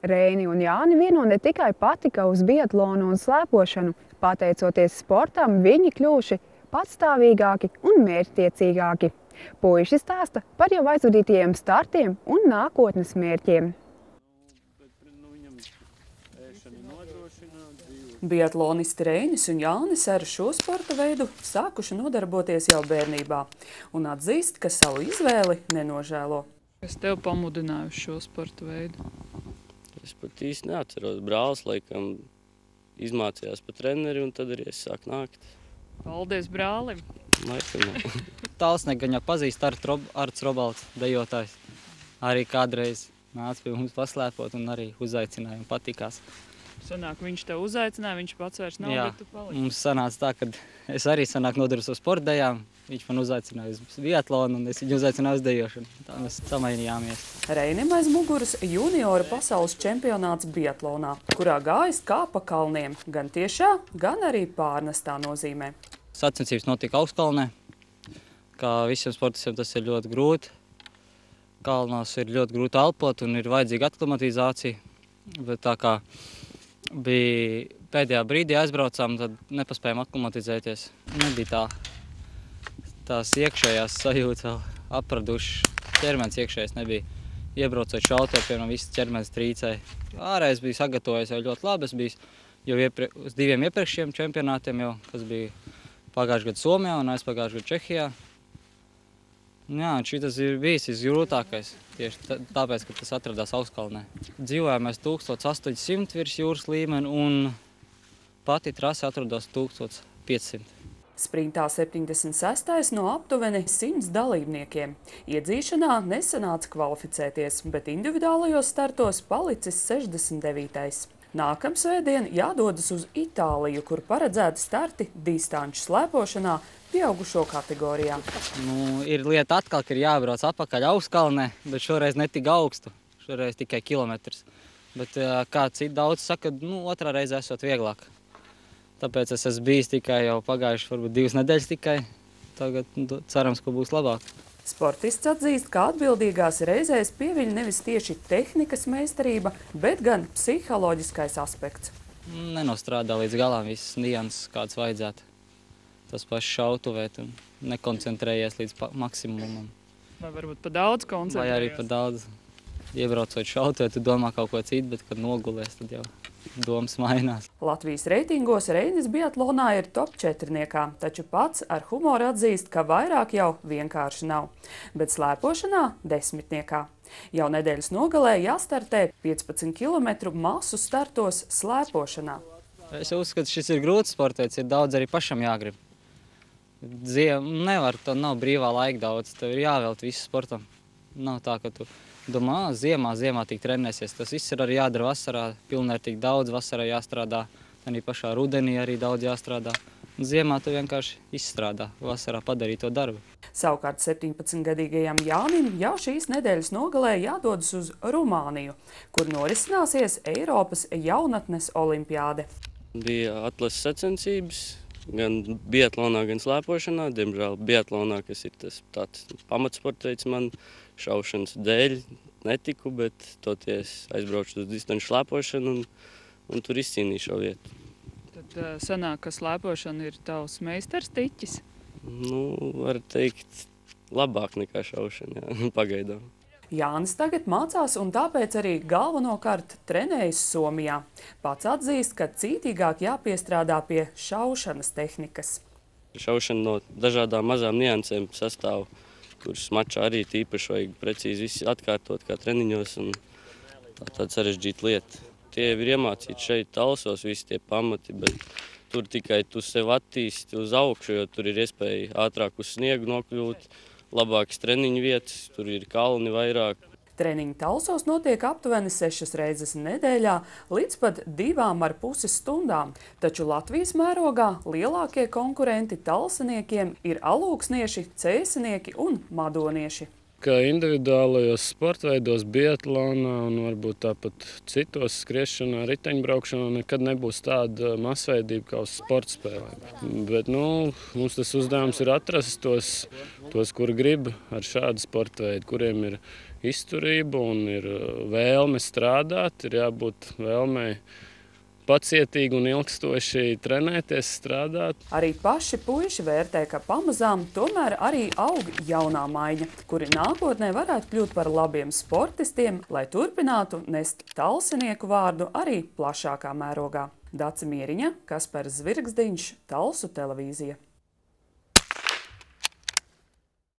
Reini un Jāni vieno ne tikai patika uz biatlonu un slēpošanu. Pateicoties sportam, viņi kļuvuši patstāvīgāki un mērķtiecīgāki. Puiši stāsta par jau aizvadītajiem startiem un nākotnes mērķiem. Biatlonisti Reinis un Jānis ar šo sporta veidu sākuši nodarboties jau bērnībā un atzīst, ka savu izvēli nenožēlo. Kas tev pamudināja uz šo sporta veidu? Es pat īsti neatceros. Brālis laikam izmācījās pa treneri un tad arī es sāku nākt. Paldies brālim! Laikam nav. Tālsnieku gan jau pazīst Arts Robalds, dejotājs. Arī kādreiz nāca pie mums paslēpot un arī uzaicināja un patikās. Sanāk, viņš tev uzaicināja, viņš pats vairs nav, bet tu paliki. Mums sanāca tā, ka es arī nodaros ar sporta dejām. Viņš man uzaicināja uz biatlonu un es viņu uzaicināju uz dejošanu. Tā mēs samainījāmies. Reinim aiz muguras junioru pasaules čempionāts biatlonā, kurā gājis kā pa kalniem, gan tiešā, gan arī pārnestā nozīmē. Sacensības notika augstkalnē. Kā visiem sportistiem tas ir ļoti grūti. Kalnos ir ļoti grūti elpot un ir vajadzīga aklimatizācija. Bet tā kā bija pēdējā brīdī aizbraucām, tad nepaspējām aklimatizēties. Nebija tās iekšējās sajūtas vēl apradušas. Ķermenis iekšējais nebija. Iebraucot šautot, piemēram, viss ķermenis trīcēja. Ārējais bija sagatavojies jau ļoti labi. Es biju jau uz 2 iepriekšējiem čempionātiem, kas bija pagājušajā gadā Somijā un aizpagājušajā gadā Čehijā. Jā, šitas ir bijis visgrūtākais, tieši tāpēc, ka tas atradās augstkalnē. Dzīvojām mēs 1800 virs jūras līmeni un pati trase atradās 1500. Sprintā 76. no aptuveni 100 dalībniekiem. Iedzīšanā nesanāca kvalificēties, bet individuālajos startos palicis 69. Nākamsvētdien jādodas uz Itāliju, kur paredzēti starti distanču slēpošanā pieaugušo kategorijā. Ir lieta atkal, ka ir jābrauc atpakaļ augstkalnē, bet šoreiz ne tik augstu, šoreiz tikai kilometrs. Bet kā citi daudz saka, otrā reize esot vieglāk. Tāpēc es esmu bijis tikai jau pagājuši varbūt 2 nedēļas tikai. Tagad cerams, ka būs labāk. Sportists atzīst, ka atbildīgās reizēs pieviļ nevis tieši tehnikas meistarība, bet gan psiholoģiskais aspekts. Nenostrādā līdz galām visas nianses, kāds vajadzētu. Tas pašs šautuvēt un nekoncentrējies līdz maksimumam. Vai varbūt pa daudz koncentrējies? Vai arī pa daudz. Iebraucot šautuvēt, tu domā kaut ko citu, bet kad nogulies, tad jau domas mainās. Latvijas reitingos Reinis biatlonā ir top 4-niekā, taču pats ar humoru atzīst, ka vairāk jau vienkārši nav. Bet slēpošanā 10-niekā. Jau nedēļas nogalē jāstartē 15 km masu startos slēpošanā. Es uzskatu, šis ir grūts sports, ir daudz arī pašam jāgrib. Nevar, to nav brīvā laika daudz, tev ir jāvelt visu sportam. Nav tā, ka tu domā, ziemā tik trenēsies. Tas viss ir arī jādara vasarā, pilnvērtīgi daudz vasarā jāstrādā. Arī pašā rudenī arī daudz jāstrādā. Ziemā tu vienkārši izstrādā, vasarā padarīt to darbu. Savukārt 17-gadīgajam Jānim jau šīs nedēļas nogalē jādodas uz Rumāniju, kur norisināsies Eiropas jaunatnes olimpiāde. Bija atlases sacensības, gan biatlonā, gan slēpošanā. Diemžēl biatlonā, kas ir tas tāds pamatsporta veids man, šaušanas dēļ netiku, bet toties aizbraucu uz distanču slēpošanu un tur izcīnīju šo vietu. Tad sanāk, ka slēpošana ir tavs meistars tiķis? Var teikt, labāk nekā šaušana, pagaidām. Jānis tagad mācās un tāpēc arī galvenokārt trenējas Somijā. Pats atzīst, ka cītīgāk jāpiestrādā pie šaušanas tehnikas. Šaušana no dažādām mazām niansēm sastāv, kuras mačā arī tīpaši vajag precīzi visi atkārtot kā treniņos, un tāda sarežģīta lieta. Tie ir iemācīti šeit Talsos, visi tie pamati, bet tur tikai tu sev attīsti uz augšu, jo tur ir iespēja ātrāk uz sniegu nokļūt, labākas treniņu vietas, tur ir kalni vairāk. Treniņi Talsos notiek aptuveni 6 reizes nedēļā līdz pat 2,5 stundām, taču Latvijas mērogā lielākie konkurenti talsiniekiem ir alūksnieši, cēsinieki un madonieši. Ka individuālajos sportveidos, biatlonā un varbūt tāpat citos skriešanā, riteņbraukšanā nekad nebūs tāda masveidība kā uz sporta spēlēm. Bet mums tas uzdevums ir atrast tos, kuri grib ar šādu sporta veidu, kuriem ir izturība un ir vēlme strādāt, ir jābūt vēlmei pacietīgi un ilgstoši trenēties, strādāt. Arī paši puiši vērtē, ka pamazām tomēr arī aug jaunā maiņa, kuri nākotnē varētu kļūt par labiem sportistiem, lai turpinātu nest talsinieku vārdu arī plašākā mērogā. Dace Mieriņa, Kaspars Zvirgzdiņš, Talsu televīzija.